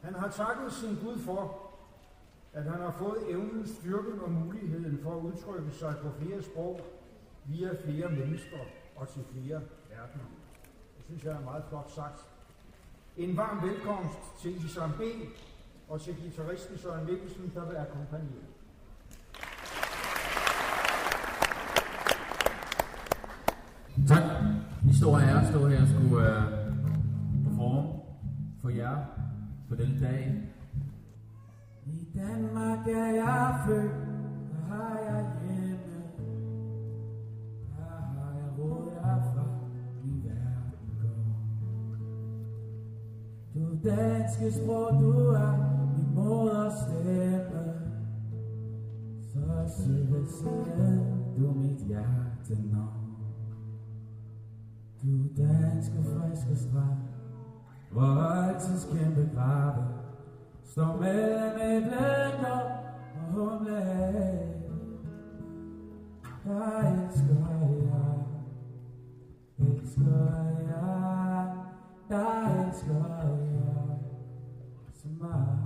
Han har takket sin Gud for, at han har fået evnen, styrken og muligheden for at udtrykke sig på flere sprog, via flere mennesker og til flere verdener. Det synes jeg er meget flot sagt. En varm velkomst til Isam B. og til guitaristen Søren Mikkelsen, der vil akkompagnere. Tak. Vi står her og skulle performe for jer på denne dag. I Danmark er jeg født, der har jeg hjemme. Der har jeg råd herfra, min verden går. Du danske sprog, du er min moderstemme. Så sødt siger du mit hjerte når. Du danske friske strand, hvor altid kæmpe grave står mellem et lækker og humle. Der elsker jeg, der elsker jeg så meget.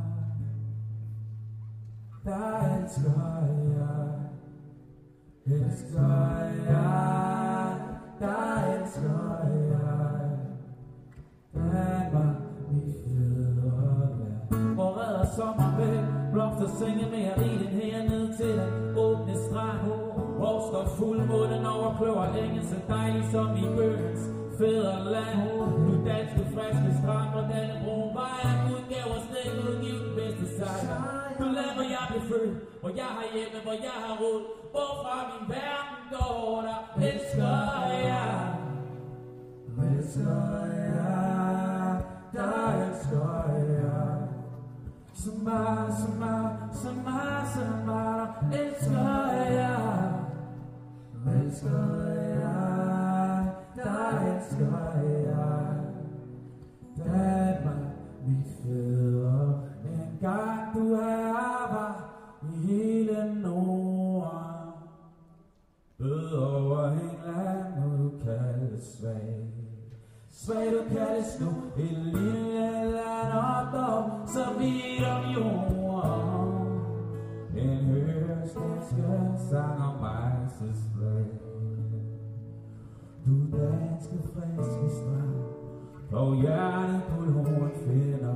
Der elsker jeg, der elsker jeg Danmark, mit fædre land. Hvor redder sommer væk, blomster sænge mere i den her ned til den åbne strand. Hvor står fuldmånen over kløver engen, så dejlig som i bøgens fædreland. Du danske friske strand, hvor denne brun vej er Gud gav os ned, Gud giv den bedste sejr. Du lader hvor jeg blev født, hvor jeg har hjemme, hvor jeg har råd. Hvorfra min verden går, der elsker jeg. Elsker jeg, der elsker jeg. Så meget, så meget, så meget, så meget, elsker jeg. Elsker jeg, der elsker jeg. Danmark, mit fædre. En gang du er var i hele Norden. Bød over England, må du kaldes svag. Svag du kaldes nu, et lille land og dog så vidt om jorden. En hørestanske sang om Majses flag. Du danske friske strand, hvor hjertet på horn finder.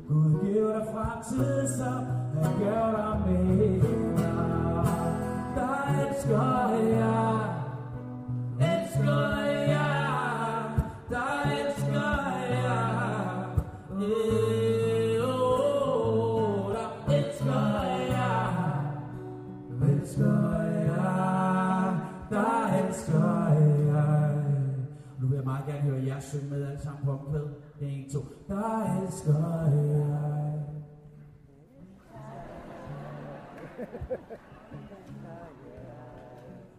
Gud giv dig fremtid, som han gør dig mener. Der elsker jeg, elsker jeg, der elsker jeg. Der elsker jeg, elsker jeg, der elsker jeg. Nu vil jeg meget gerne høre jer synge med alle sammen på omkvæd. 1, 2. Der elsker jeg.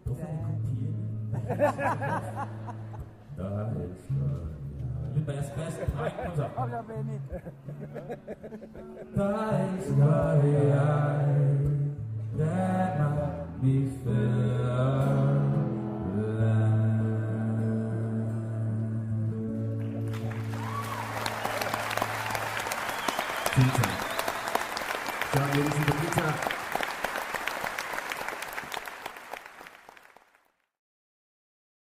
Hvorfor er det kun pigerne? Der elsker jeg. Lidt bass, dreng, kom så. Kom så, Benny. Der elsker jeg. Danmark, mit fædreland. Tusind tak. Søren Mikkelsen på guitar.